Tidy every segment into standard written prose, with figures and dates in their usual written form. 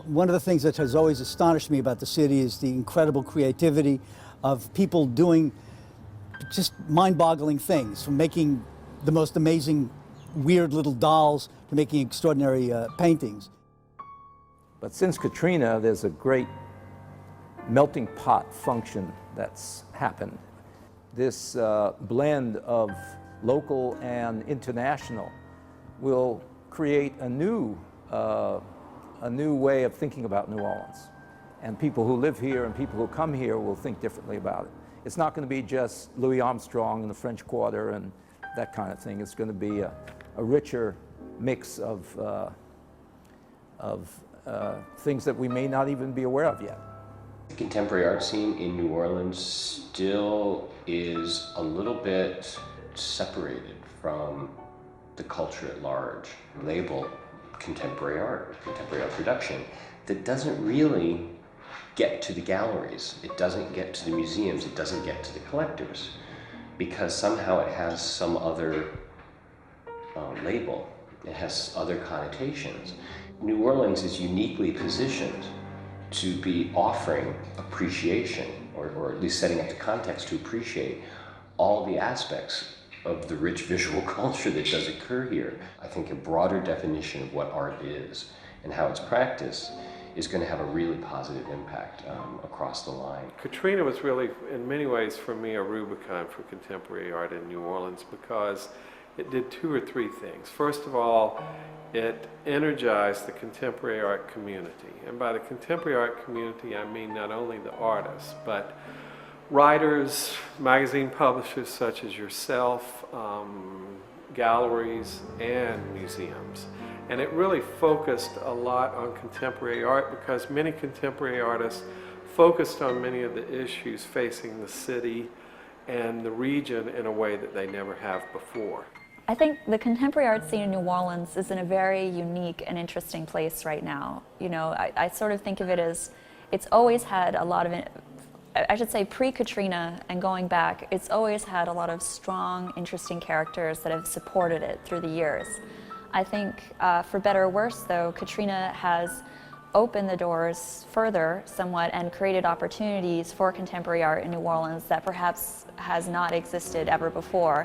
One of the things that has always astonished me about the city is the incredible creativity of people doing just mind-boggling things, from making the most amazing, weird little dolls to making extraordinary paintings. But since Katrina, there's a great melting pot function that's happened. This blend of local and international will create a new way of thinking about New Orleans. And people who live here and people who come here will think differently about it. It's not going to be just Louis Armstrong and the French Quarter and that kind of thing. It's going to be a richer mix of things that we may not even be aware of yet. The contemporary art scene in New Orleans still is a little bit separated from the culture at large. Label contemporary art production, that doesn't really get to the galleries. It doesn't get to the museums. It doesn't get to the collectors, because somehow it has some other label. It has other connotations. New Orleans is uniquely positioned to be offering appreciation, or at least setting up the context to appreciate all the aspects of the rich visual culture that does occur here. I think a broader definition of what art is and how it's practiced is going to have a really positive impact across the line. Katrina was really, in many ways, for me, a Rubicon for contemporary art in New Orleans, because it did two or three things. First of all, it energized the contemporary art community. And by the contemporary art community, I mean not only the artists, but writers, magazine publishers such as yourself, galleries, and museums. And it really focused a lot on contemporary art, because many contemporary artists focused on many of the issues facing the city and the region in a way that they never have before. I think the contemporary art scene in New Orleans is in a very unique and interesting place right now. You know, I sort of think of it as, it's always had a lot of, I should say pre-Katrina and going back, it's always had a lot of strong, interesting characters that have supported it through the years. I think, for better or worse though, Katrina has opened the doors further somewhat and created opportunities for contemporary art in New Orleans that perhaps has not existed ever before.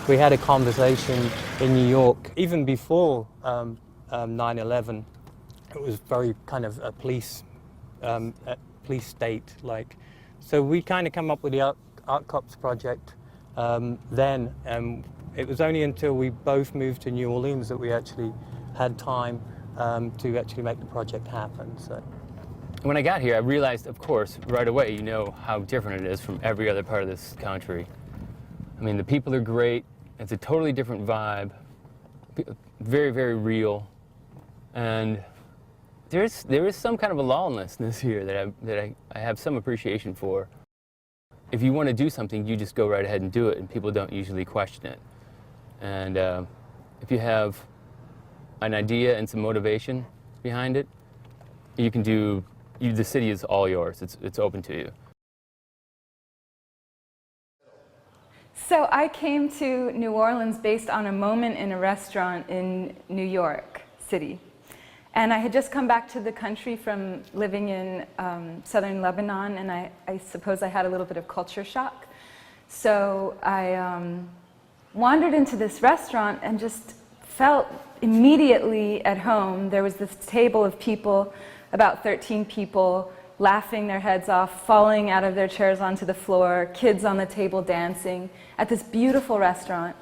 We had a conversation in New York, even before 9/11. It was very kind of a police state like. So we kind of come up with the Art Cops project then. It was only until we both moved to New Orleans that we actually had time to actually make the project happen. So. When I got here, I realized, of course, right away, you know how different it is from every other part of this country. I mean, the people are great. It's a totally different vibe. Very, very real. And there is some kind of a lawlessness here that I have some appreciation for. If you want to do something, you just go right ahead and do it, and people don't usually question it. And if you have an idea and some motivation behind it, you can do. The city is all yours. It's open to you. So I came to New Orleans based on a moment in a restaurant in New York City. And I had just come back to the country from living in southern Lebanon, and I suppose I had a little bit of culture shock. So I wandered into this restaurant and just felt immediately at home. There was this table of people, about 13 people, laughing their heads off, falling out of their chairs onto the floor, kids on the table dancing, at this beautiful restaurant.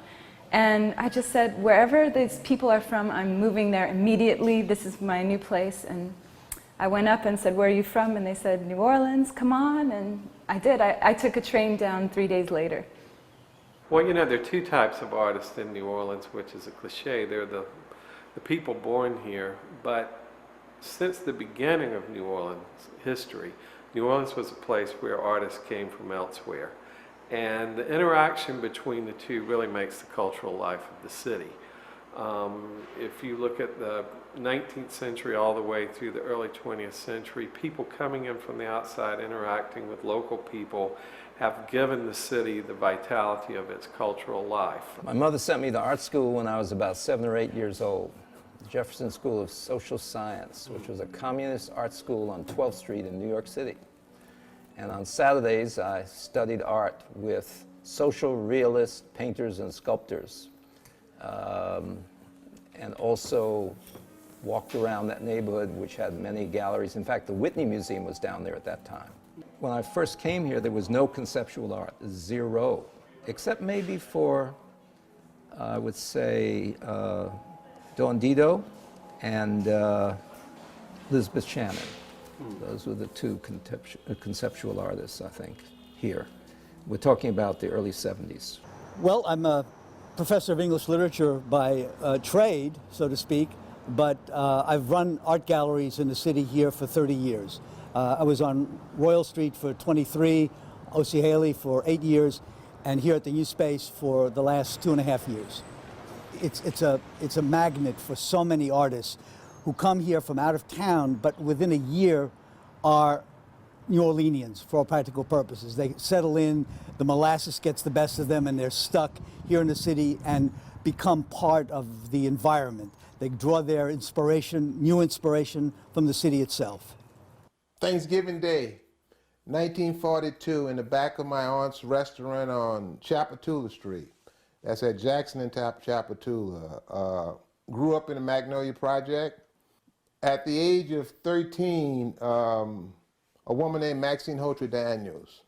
And I just said, wherever these people are from, I'm moving there immediately. This is my new place. And I went up and said, where are you from? And they said, New Orleans, come on. And I did. I took a train down 3 days later. Well, you know, there are two types of artists in New Orleans, which is a cliche. They're the people born here, but since the beginning of New Orleans history, New Orleans was a place where artists came from elsewhere. And the interaction between the two really makes the cultural life of the city. If you look at the 19th century all the way through the early 20th century, people coming in from the outside interacting with local people have given the city the vitality of its cultural life. My mother sent me to art school when I was about 7 or 8 years old. The Jefferson School of Social Science, which was a communist art school on 12th Street in New York City. And on Saturdays, I studied art with social realist painters and sculptors. And also walked around that neighborhood, which had many galleries. In fact, the Whitney Museum was down there at that time. When I first came here, there was no conceptual art, zero, except maybe for, I would say, Dawn Dido and Elizabeth Shannon. Those were the two conceptual artists, I think, here. We're talking about the early 70s. Well, I'm a professor of English literature by trade, so to speak, but I've run art galleries in the city here for 30 years. I was on Royal Street for 23, O.C. Haley for 8 years, and here at the U Space for the last 2.5 years. It's a magnet for so many artists who come here from out of town, but within a year are New Orleanians for all practical purposes. They settle in, the molasses gets the best of them, and they're stuck here in the city and become part of the environment. They draw their inspiration, new inspiration, from the city itself. Thanksgiving Day, 1942, in the back of my aunt's restaurant on Chapatula Street. That's at Jackson and Chapatula. Grew up in the Magnolia Project. At the age of 13, a woman named Maxine Hotre Daniels.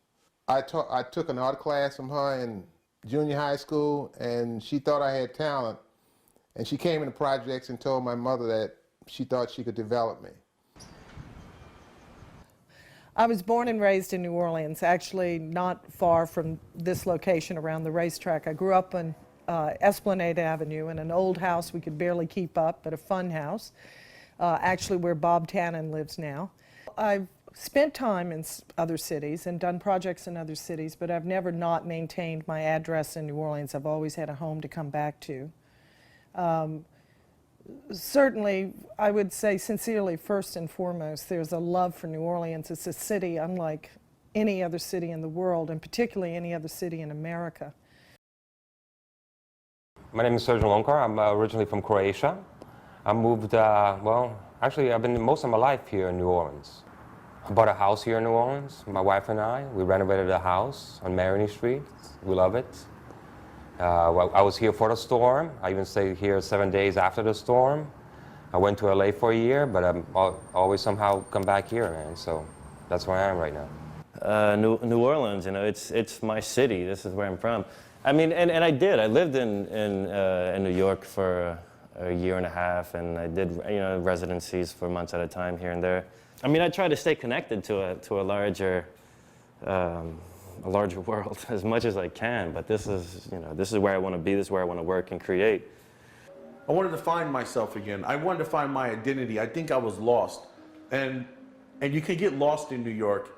I took an art class from her in junior high school, and she thought I had talent. And she came into projects and told my mother that she thought she could develop me. I was born and raised in New Orleans, actually not far from this location around the racetrack. I grew up on Esplanade Avenue in an old house we could barely keep up, but a fun house, actually where Bob Tannen lives now. I've spent time in other cities and done projects in other cities, but I've never not maintained my address in New Orleans. I've always had a home to come back to. Certainly, I would say sincerely, first and foremost, there's a love for New Orleans. It's a city unlike any other city in the world, and particularly any other city in America. My name is Sergio Lonkar. I'm originally from Croatia. I moved, well, actually I've been most of my life here in New Orleans. I bought a house here in New Orleans, my wife and I. We renovated a house on Marigny Street. We love it. I was here for the storm. I even stayed here 7 days after the storm. I went to LA for a year, but I'm always somehow come back here, man. So that's where I am right now. New Orleans, you know, it's my city. This is where I'm from. I mean, and I did. I lived in New York for a year and a half, and I did, you know, residencies for months at a time here and there. I mean, I try to stay connected to a larger world as much as I can. But this is, you know, this is where I want to be. This is where I want to work and create. I wanted to find myself again. I wanted to find my identity. I think I was lost, and you can get lost in New York,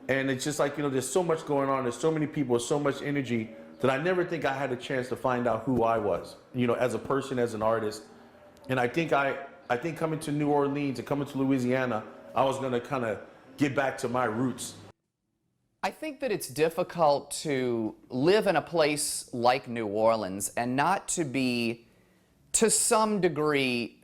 and it's just like, you know, there's so much going on. There's so many people. There's so much energy that I never think I had a chance to find out who I was, you know, as a person, as an artist. And I think coming to New Orleans and coming to Louisiana, I was going to kind of get back to my roots. I think that it's difficult to live in a place like New Orleans and not to be, to some degree,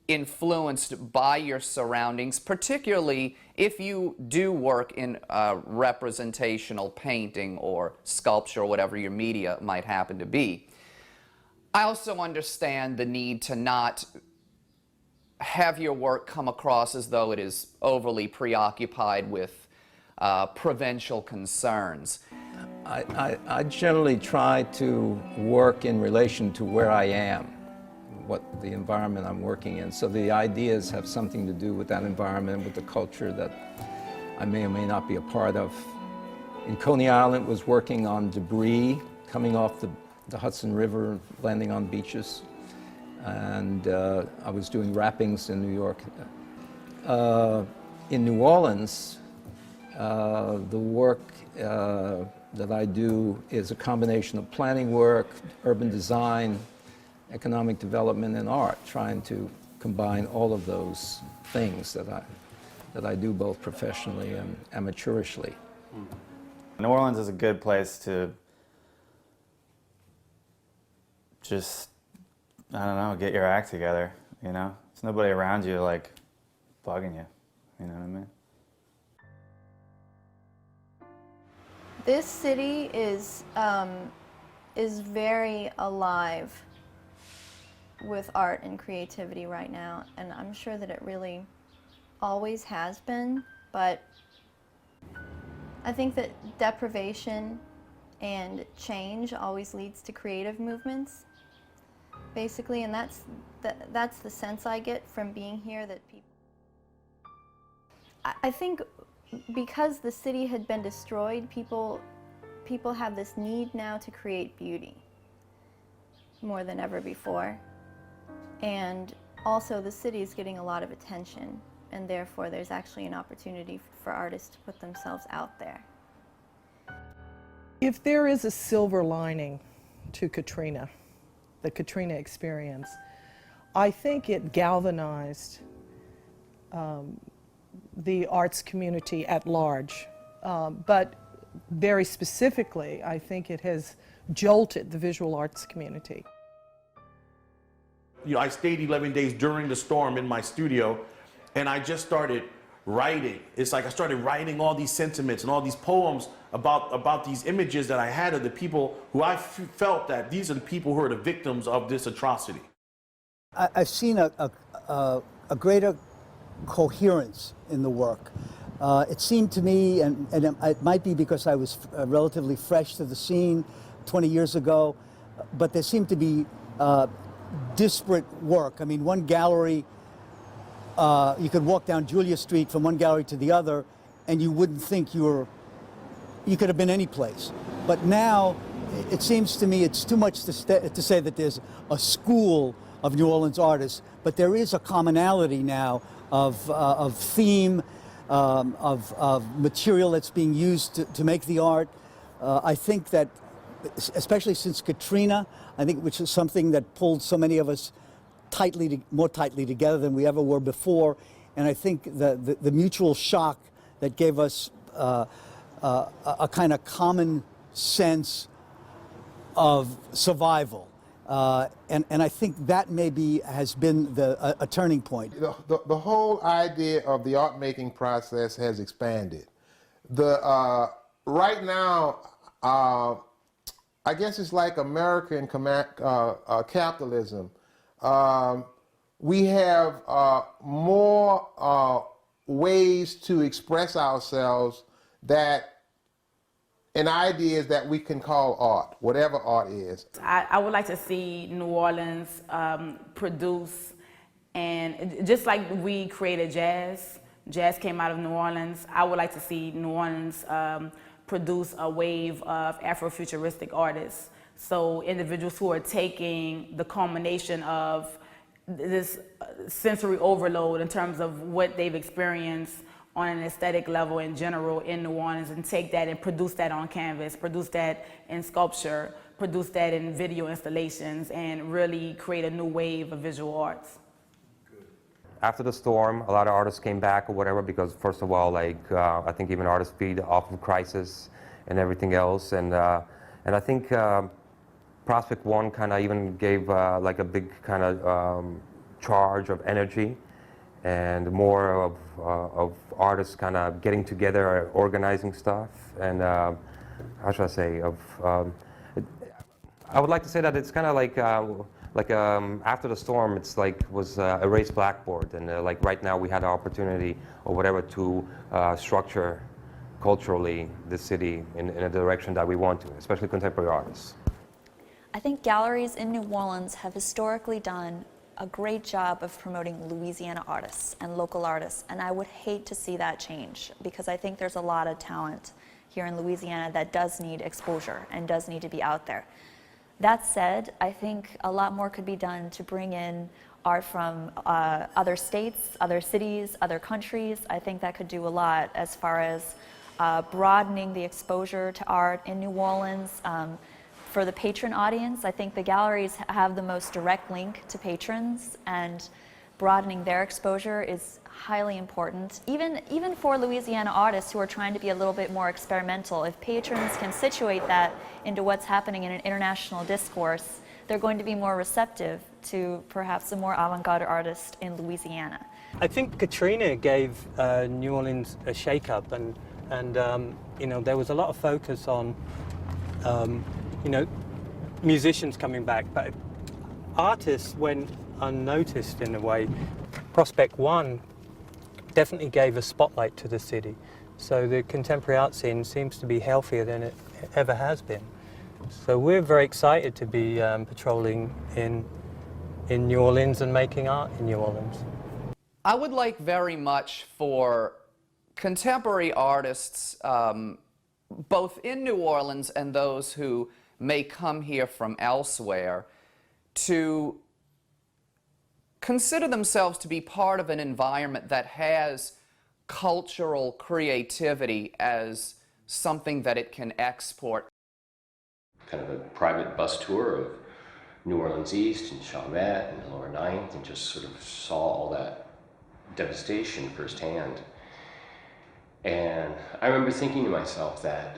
influenced by your surroundings, particularly if you do work in representational painting or sculpture or whatever your media might happen to be. I also understand the need to not have your work come across as though it is overly preoccupied with provincial concerns. I generally try to work in relation to where I am, what the environment I'm working in. So the ideas have something to do with that environment, with the culture that I may or may not be a part of. In Coney Island, was working on debris coming off the Hudson River, landing on beaches. And I was doing wrappings in New York. In New Orleans, the work that I do is a combination of planning work, urban design, economic development and art, trying to combine all of those things that I do both professionally and amateurishly. New Orleans is a good place to just, I don't know, get your act together, you know? There's nobody around you like bugging you, you know what I mean? This city is very alive with art and creativity right now, and I'm sure that it really always has been, but I think that deprivation and change always leads to creative movements, basically, and that's the sense I get from being here, that people, I think because the city had been destroyed, people have this need now to create beauty more than ever before. And also the city is getting a lot of attention, and therefore there's actually an opportunity for artists to put themselves out there. If there is a silver lining to Katrina, the Katrina experience, I think it galvanized the arts community at large. But very specifically, I think it has jolted the visual arts community. You know, I stayed 11 days during the storm in my studio, and I just started writing. It's like I started writing all these sentiments and all these poems about these images that I had of the people who I felt that these are the people who are the victims of this atrocity. I've seen a greater coherence in the work. It seemed to me, and it might be because I was relatively fresh to the scene 20 years ago, but there seemed to be disparate work. I mean, one gallery, you could walk down Julia Street from one gallery to the other, and you wouldn't think you could have been any place. But now, it seems to me it's too much to say that there's a school of New Orleans artists, but there is a commonality now of theme, of material that's being used to make the art. I think that, especially since Katrina, I think, which is something that pulled so many of us more tightly together than we ever were before, and I think the mutual shock that gave us a kind of common sense of survival. And I think that maybe has been a turning point. The whole idea of the art making process has expanded. Right now, I guess it's like American capitalism. We have more ways to express ourselves and ideas that we can call art, whatever art is. I would like to see New Orleans produce, and just like we created jazz came out of New Orleans, I would like to see New Orleans produce a wave of Afrofuturistic artists. So individuals who are taking the culmination of this sensory overload in terms of what they've experienced on an aesthetic level in general in New Orleans, and take that and produce that on canvas, produce that in sculpture, produce that in video installations, and really create a new wave of visual arts. After the storm, a lot of artists came back or whatever, because first of all, like I think even artists feed off of crisis and everything else, and I think Prospect One kind of even gave like a big kind of charge of energy, and more of artists kind of getting together, organizing stuff, and how should I say, I would like to say that it's kind of like after the storm, it's like was a raised blackboard, and like right now we had the opportunity or whatever to structure culturally the city in a direction that we want to, especially contemporary artists. I think galleries in New Orleans have historically done a great job of promoting Louisiana artists and local artists, and I would hate to see that change, because I think there's a lot of talent here in Louisiana that does need exposure and does need to be out there. That said, I think a lot more could be done to bring in art from other states, other cities, other countries. I think that could do a lot as far as broadening the exposure to art in New Orleans. for the patron audience. I think the galleries have the most direct link to patrons, and broadening their exposure is highly important. Even for Louisiana artists who are trying to be a little bit more experimental, if patrons can situate that into what's happening in an international discourse, they're going to be more receptive to perhaps a more avant-garde artist in Louisiana. I think Katrina gave New Orleans a shake-up, and you know, there was a lot of focus on you know, musicians coming back, but artists went unnoticed in a way. Prospect One definitely gave a spotlight to the city, so the contemporary art scene seems to be healthier than it ever has been. So we're very excited to be patrolling in New Orleans and making art in New Orleans. I would like very much for contemporary artists, both in New Orleans and those who may come here from elsewhere, to consider themselves to be part of an environment that has cultural creativity as something that it can export. Kind of a private bus tour of New Orleans East and Chalmette and the Lower Ninth, and just sort of saw all that devastation firsthand. And I remember thinking to myself that,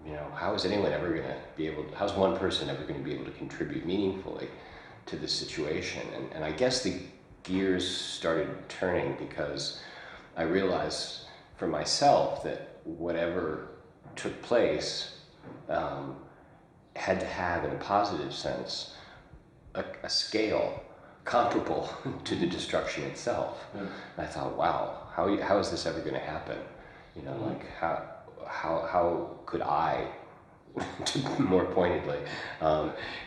you know, how is anyone ever going to be able to, how's one person ever going to be able to contribute meaningfully to this situation? And I guess the gears started turning because I realized for myself that whatever took place had to have, in a positive sense, a scale comparable to the destruction itself. Yeah. And I thought, wow, how is this ever going to happen? You know, like how could I, more pointedly,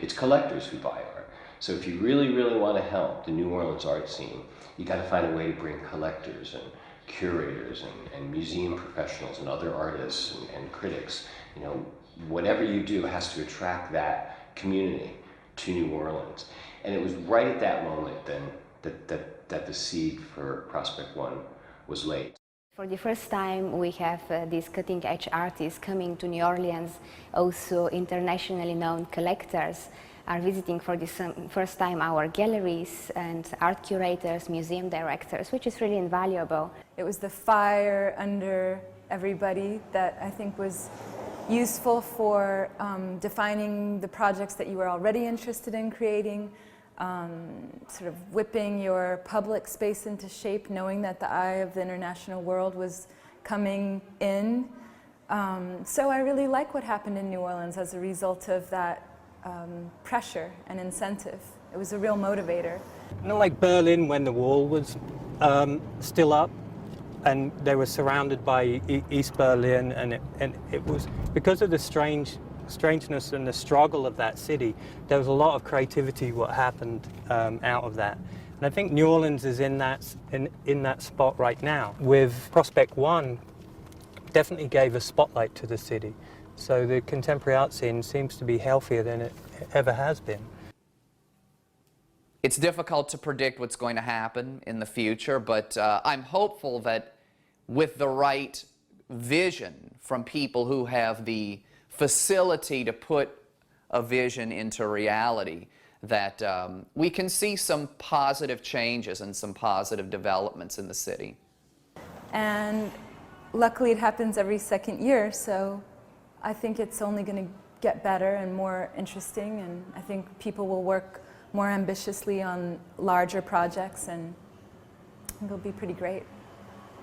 it's collectors who buy art. So if you really, really want to help the New Orleans art scene, you got to find a way to bring collectors and curators and museum professionals and other artists and critics. You know, whatever you do has to attract that community to New Orleans. And it was right at that moment then that the seed for Prospect One was laid. For the first time, we have these cutting-edge artists coming to New Orleans. Also, internationally known collectors are visiting for the first time our galleries, and art curators, museum directors, which is really invaluable. It was the fire under everybody that I think was useful for defining the projects that you were already interested in creating, sort of whipping your public space into shape, knowing that the eye of the international world was coming in. So I really like what happened in New Orleans as a result of that pressure and incentive. It was a real motivator. Not like Berlin when the wall was still up and they were surrounded by East Berlin, and it was because of the strangeness and the struggle of that city. There was a lot of creativity what happened out of that, and I think New Orleans is in that spot right now. With Prospect One, definitely gave a spotlight to the city, so the contemporary art scene seems to be healthier than it ever has been. It's difficult to predict what's going to happen in the future, but I'm hopeful that with the right vision from people who have the facility to put a vision into reality, that we can see some positive changes and some positive developments in the city. And luckily it happens every second year, so I think it's only going to get better and more interesting, and I think people will work more ambitiously on larger projects, and I think it'll be pretty great.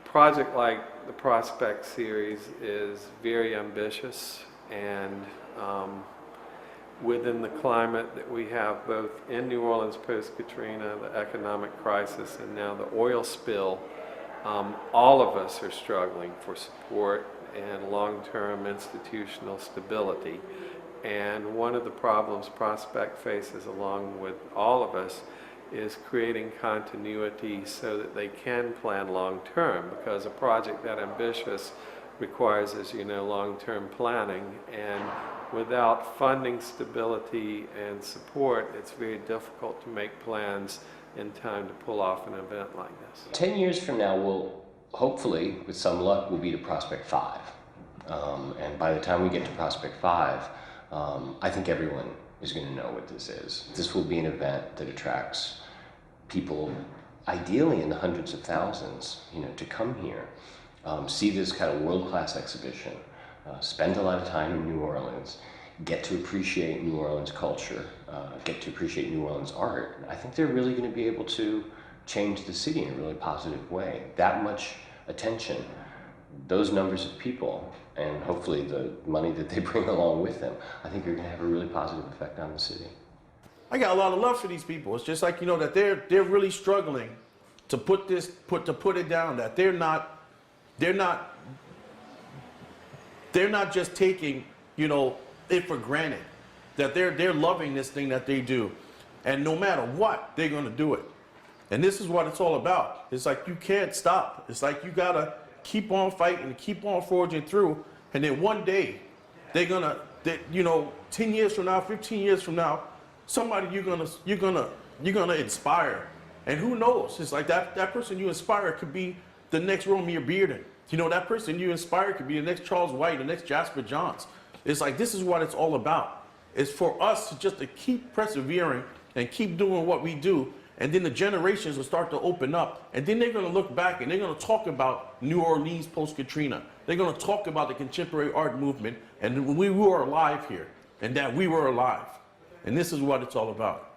A project like the Prospect series is very ambitious, and within the climate that we have both in New Orleans post-Katrina, the economic crisis, and now the oil spill, all of us are struggling for support and long-term institutional stability. And one of the problems Prospect faces, along with all of us, is creating continuity so that they can plan long-term, because a project that ambitious requires, as you know, long-term planning, and without funding stability and support, it's very difficult to make plans in time to pull off an event like this. 10 years from now, we'll hopefully, with some luck, we'll be to Prospect 5. And by the time we get to Prospect 5, I think everyone is going to know what this is. This will be an event that attracts people, ideally in the hundreds of thousands, to come here, see this kind of world-class exhibition, spend a lot of time in New Orleans, get to appreciate New Orleans culture, get to appreciate New Orleans art. I think they're really going to be able to change the city in a really positive way. That much attention, those numbers of people, and hopefully the money that they bring along with them, I think are going to have a really positive effect on the city. I got a lot of love for these people. It's just like, that they're really struggling to put it down, that they're not just taking, it for granted, that they're loving this thing that they do. And no matter what, they're going to do it. And this is what it's all about. It's like you can't stop. It's like you got to keep on fighting, keep on forging through. And then one day, they're going to, 10 years from now, 15 years from now, somebody you're gonna inspire. And who knows? It's like that person you inspire could be the next Romeo Bearden. That person you inspire could be the next Charles White, the next Jasper Johns. It's like, this is what it's all about. It's for us to keep persevering and keep doing what we do. And then the generations will start to open up. And then they're going to look back and they're going to talk about New Orleans post-Katrina. They're going to talk about the contemporary art movement and when we were alive here and that we were alive. And this is what it's all about.